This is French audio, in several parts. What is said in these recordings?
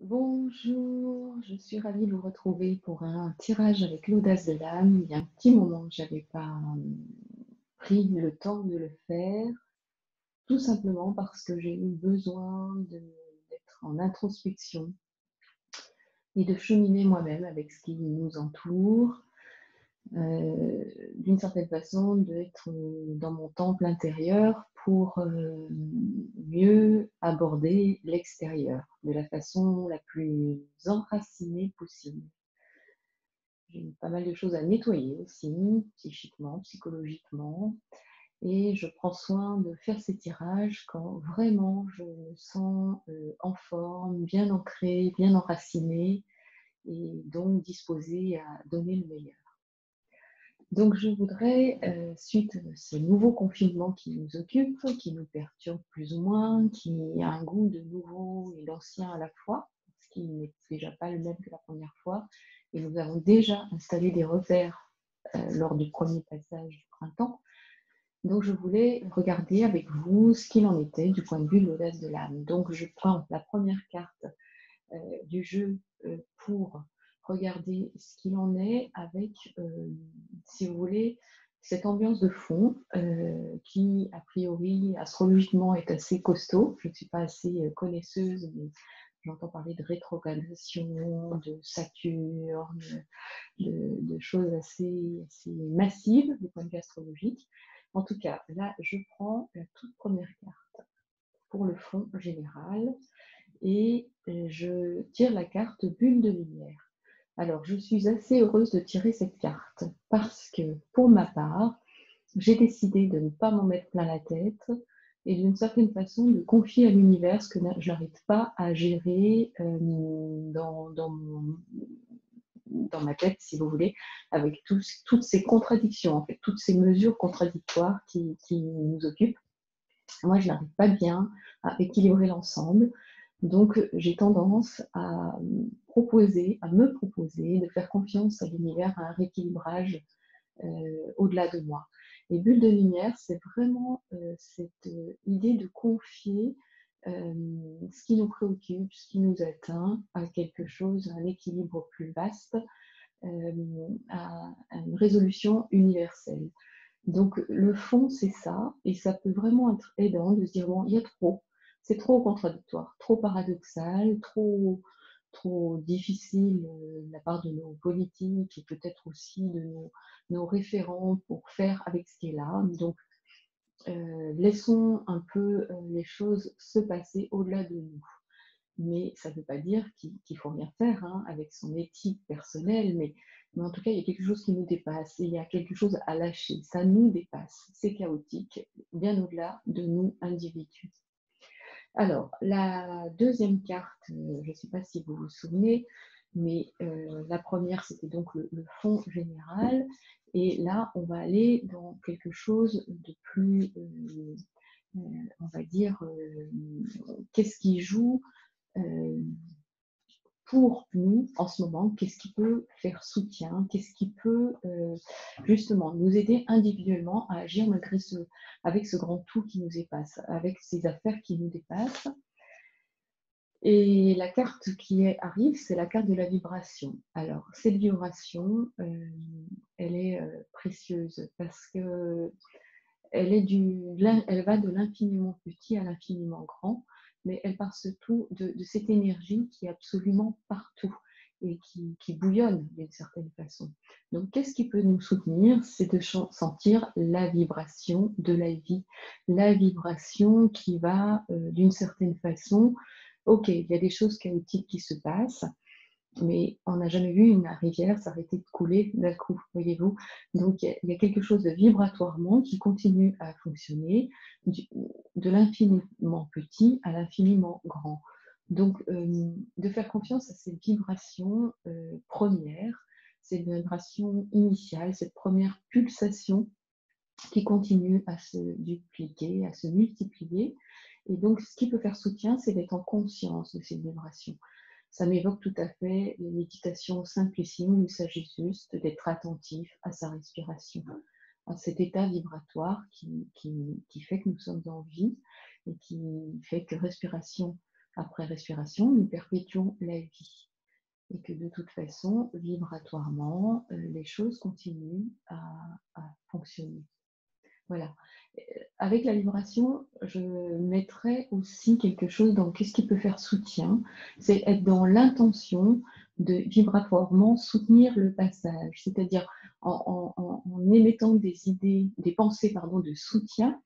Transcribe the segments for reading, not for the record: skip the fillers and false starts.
Bonjour, je suis ravie de vous retrouver pour un tirage avec l'audace de l'âme. Il y a un petit moment que j'avais pas pris le temps de le faire, tout simplement parce que j'ai eu besoin d'être en introspection et de cheminer moi-même avec ce qui nous entoure, d'une certaine façon, d'être dans mon temple intérieur pour mieux aborder l'extérieur de la façon la plus enracinée possible. J'ai pas mal de choses à nettoyer aussi, psychiquement, psychologiquement, et je prends soin de faire ces tirages quand vraiment je me sens en forme, bien ancrée, bien enracinée, et donc disposée à donner le meilleur. Donc je voudrais, suite à ce nouveau confinement qui nous occupe, qui nous perturbe plus ou moins, qui a un goût de nouveau et d'ancien à la fois, ce qui n'est déjà pas le même que la première fois, et nous avons déjà installé des repères lors du premier passage du printemps. Donc je voulais regarder avec vous ce qu'il en était du point de vue de l'audace de l'âme. Donc je prends la première carte du jeu pour regarder ce qu'il en est avec, si vous voulez, cette ambiance de fond qui, a priori, astrologiquement, est assez costaud. Je ne suis pas assez connaisseuse, mais j'entends parler de rétrogradation, de Saturne, de choses assez massives du point de vue astrologique. En tout cas, là, je prends la toute première carte pour le fond général et je tire la carte bulle de lumière. Alors, je suis assez heureuse de tirer cette carte parce que, pour ma part, j'ai décidé de ne pas m'en mettre plein la tête et d'une certaine façon de confier à l'univers ce que je n'arrive pas à gérer dans ma tête, si vous voulez, avec toutes ces contradictions, en fait, toutes ces mesures contradictoires qui nous occupent. Moi, je n'arrive pas bien à équilibrer l'ensemble. Donc, j'ai tendance à me proposer de faire confiance à l'univers, à un rééquilibrage au-delà de moi. Et bulle de lumière, c'est vraiment cette idée de confier ce qui nous préoccupe, ce qui nous atteint à quelque chose, à un équilibre plus vaste, à une résolution universelle. Donc le fond, c'est ça, et ça peut vraiment être aidant de se dire, bon, il y a trop, c'est trop contradictoire, trop paradoxal, trop difficile de la part de nos politiques et peut-être aussi de nos référents pour faire avec ce qui est là. Donc laissons un peu les choses se passer au-delà de nous. Mais ça ne veut pas dire qu'il ne faut rien faire hein, avec son éthique personnelle, mais en tout cas, il y a quelque chose qui nous dépasse, il y a quelque chose à lâcher, ça nous dépasse, c'est chaotique, bien au-delà de nous individus. Alors, la deuxième carte, je ne sais pas si vous vous souvenez, mais la première, c'était donc le fond général, et là, on va aller dans quelque chose de plus, on va dire, qu'est-ce qui joue pour nous en ce moment, qu'est-ce qui peut faire soutien, qu'est-ce qui peut justement nous aider individuellement à agir avec ce grand tout qui nous dépasse, avec ces affaires qui nous dépassent. Et la carte arrive, c'est la carte de la vibration. Alors, cette vibration, elle est précieuse parce que elle va de l'infiniment petit à l'infiniment grand, mais elle part surtout de cette énergie qui est absolument partout et qui bouillonne d'une certaine façon. Donc, qu'est-ce qui peut nous soutenir? C'est de sentir la vibration de la vie, la vibration qui va, d'une certaine façon, ok, il y a des choses chaotiques qui se passent, mais on n'a jamais vu une rivière s'arrêter de couler d'un coup, voyez-vous. Donc il y a quelque chose de vibratoirement qui continue à fonctionner, de l'infiniment petit à l'infiniment grand. Donc de faire confiance à cette vibration première, cette vibration initiale, cette première pulsation qui continue à se dupliquer, à se multiplier. Et donc ce qui peut faire soutien, c'est d'être en conscience de cette vibration. Ça m'évoque tout à fait les méditations simplissimes où il s'agit juste d'être attentif à sa respiration, à cet état vibratoire qui fait que nous sommes en vie et qui fait que respiration Après respiration, nous perpétuons la vie. Et que de toute façon, vibratoirement, les choses continuent à fonctionner. Voilà. Avec la vibration, je mettrais aussi quelque chose dans qu'est-ce qui peut faire soutien, c'est être dans l'intention de vibratoirement soutenir le passage, c'est-à-dire en émettant des idées, des pensées pardon, de soutien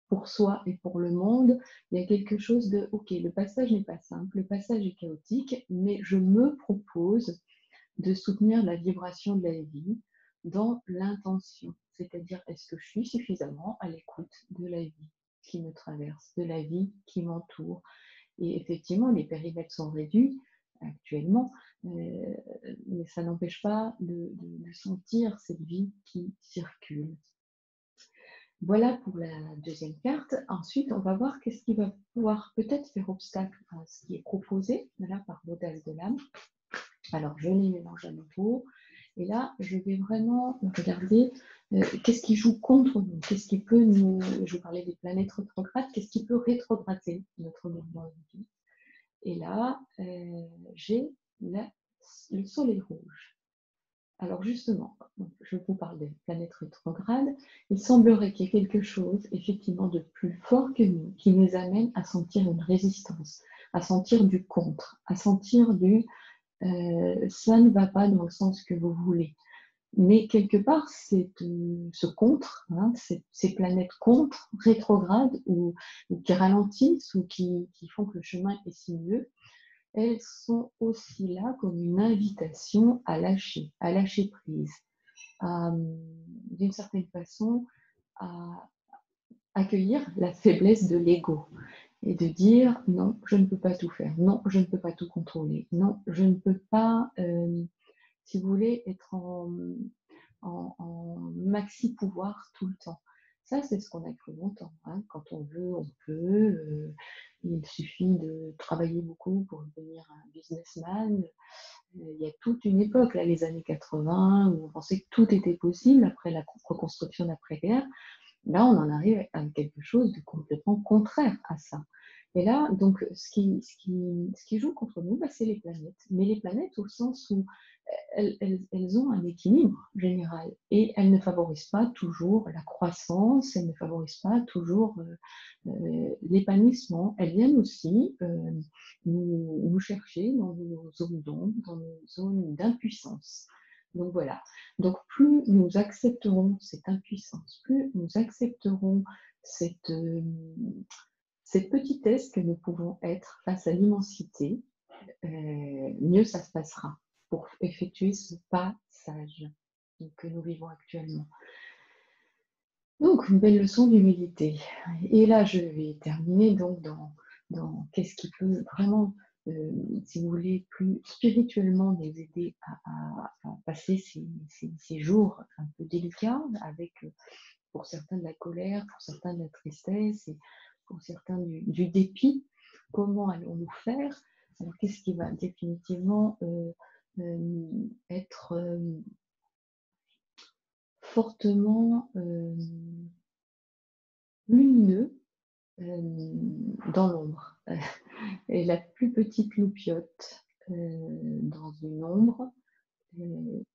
pour soi et pour le monde. Il y a quelque chose de ok, le passage n'est pas simple, le passage est chaotique, mais je me propose de soutenir la vibration de la vie dans l'intention, c'est-à-dire est-ce que je suis suffisamment à l'écoute de la vie qui me traverse, de la vie qui m'entoure. Et effectivement, les périmètres sont réduits actuellement, mais ça n'empêche pas de sentir cette vie qui circule. Voilà pour la deuxième carte. Ensuite, on va voir qu'est-ce qui va pouvoir peut-être faire obstacle à ce qui est proposé là, par l'audace de l'âme. Alors, je les mélange à nouveau. Et là, je vais vraiment regarder qu'est-ce qui joue contre nous, qu'est-ce qui peut nous... Je vous parlais des planètes rétrogrades, qu'est-ce qui peut rétrograder notre mouvement de vie. Et là, j'ai le soleil rouge. Alors justement, je vous parle des planètes rétrogrades. Il semblerait qu'il y ait quelque chose, effectivement, de plus fort que nous, qui nous amène à sentir une résistance, à sentir du contre, à sentir du ça ne va pas dans le sens que vous voulez. Mais quelque part, ce contre, hein, ces planètes contre, rétrogrades, ou qui ralentissent, ou qui font que le chemin est sinueux, elles sont aussi là comme une invitation à lâcher prise, d'une certaine façon, à accueillir la faiblesse de l'ego et de dire non, je ne peux pas tout faire, non, je ne peux pas tout contrôler, non, je ne peux pas, si vous voulez, être en maxi pouvoir tout le temps. Ça, c'est ce qu'on a cru longtemps. Hein. Quand on veut, on peut. Il suffit de travailler beaucoup pour devenir un businessman. Il y a toute une époque, là, les années 80, où on pensait que tout était possible après la reconstruction d'après-guerre. Là, on en arrive à quelque chose de complètement contraire à ça. Et là, donc, ce qui joue contre nous, bah, c'est les planètes. Mais les planètes au sens où elles ont un équilibre général et elles ne favorisent pas toujours la croissance, elles ne favorisent pas toujours l'épanouissement. Elles viennent aussi nous chercher dans nos zones d'ombre, dans nos zones d'impuissance. Donc voilà. Donc plus nous accepterons cette impuissance, plus nous accepterons cette petitesse que nous pouvons être face à l'immensité, mieux ça se passera pour effectuer ce passage que nous vivons actuellement. Donc, une belle leçon d'humilité. Et là, je vais terminer donc dans qu'est-ce qui peut vraiment, si vous voulez, plus spirituellement nous aider à passer ces jours un peu délicats avec, pour certains, de la colère, pour certains, de la tristesse, et pour certains, du dépit. Comment allons-nous faire? Alors, qu'est-ce qui va définitivement être fortement lumineux dans l'ombre. Et la plus petite loupiote dans une ombre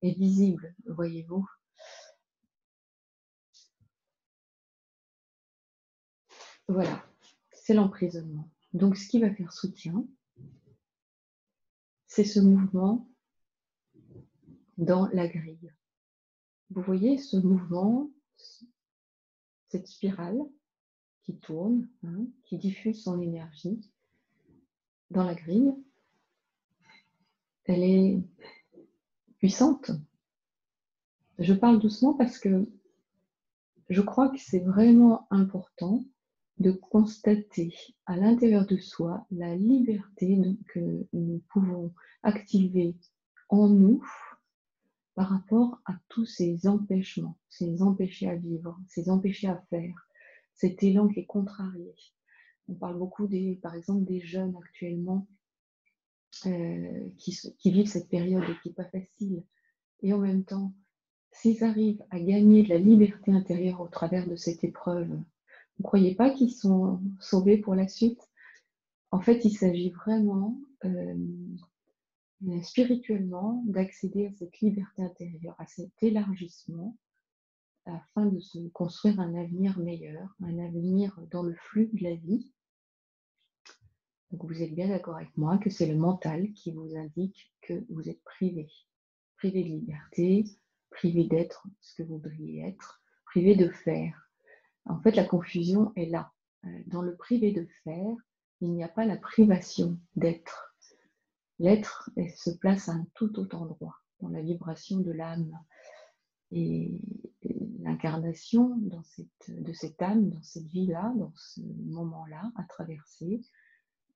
est visible, voyez-vous. Voilà, c'est l'emprisonnement. Donc, ce qui va faire soutien, c'est ce mouvement dans la grille. Vous voyez ce mouvement, cette spirale qui tourne, hein, qui diffuse son énergie dans la grille. Elle est puissante. Je parle doucement parce que je crois que c'est vraiment important de constater à l'intérieur de soi la liberté que nous pouvons activer en nous par rapport à tous ces empêchements, ces empêchés à vivre, ces empêchés à faire, cet élan qui est contrarié. On parle beaucoup, par exemple, des jeunes actuellement qui vivent cette période qui n'est pas facile. Et en même temps, s'ils arrivent à gagner de la liberté intérieure au travers de cette épreuve, Vous ne croyez pas qu'ils sont sauvés pour la suite? En fait, il s'agit vraiment, spirituellement, d'accéder à cette liberté intérieure, à cet élargissement, afin de se construire un avenir meilleur, un avenir dans le flux de la vie. Donc vous êtes bien d'accord avec moi que c'est le mental qui vous indique que vous êtes privé. Privé de liberté, privé d'être ce que vous voudriez être, privé de faire. En fait, la confusion est là. Dans le privé de faire, il n'y a pas la privation d'être. L'être se place à un tout autre endroit, dans la vibration de l'âme. Et l'incarnation de cette âme, dans cette vie-là, dans ce moment-là, à traverser,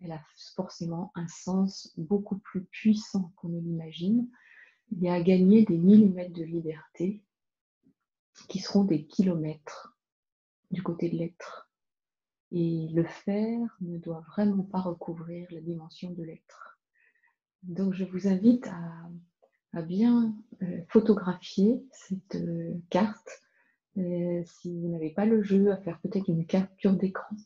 elle a forcément un sens beaucoup plus puissant qu'on ne l'imagine. Il y a à gagner des millimètres de liberté qui seront des kilomètres du côté de l'être. Et le faire ne doit vraiment pas recouvrir la dimension de l'être. Donc je vous invite à bien photographier cette carte. Si vous n'avez pas le jeu, à faire peut-être une capture d'écran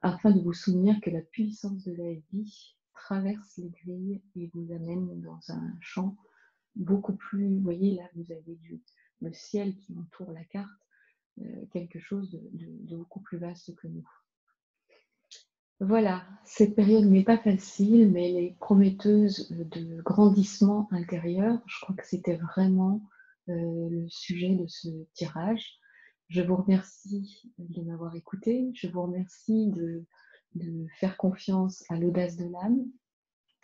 afin de vous souvenir que la puissance de la vie traverse les grilles et vous amène dans un champ beaucoup plus, vous voyez là, vous avez le ciel qui entoure la carte, quelque chose de beaucoup plus vaste que nous. Voilà, cette période n'est pas facile, mais elle est prometteuse de grandissement intérieur. Je crois que c'était vraiment le sujet de ce tirage. Je vous remercie de m'avoir écouté. Je vous remercie de faire confiance à l'audace de l'âme.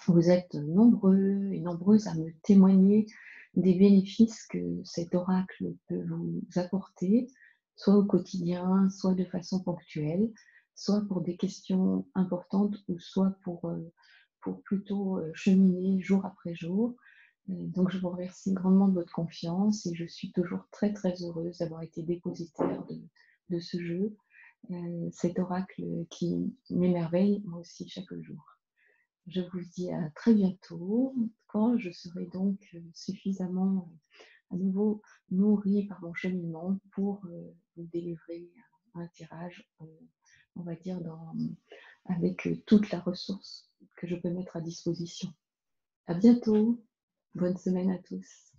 Vous êtes nombreux et nombreuses à me témoigner des bénéfices que cet oracle peut vous apporter, soit au quotidien, soit de façon ponctuelle, soit pour des questions importantes ou soit pour plutôt cheminer jour après jour. Donc je vous remercie grandement de votre confiance et je suis toujours très très heureuse d'avoir été dépositaire de ce jeu, cet oracle qui m'émerveille moi aussi chaque jour. Je vous dis à très bientôt, quand je serai donc suffisamment à nouveau nourrie par mon cheminement pour vous délivrer un tirage, on va dire, avec toute la ressource que je peux mettre à disposition. À bientôt, bonne semaine à tous.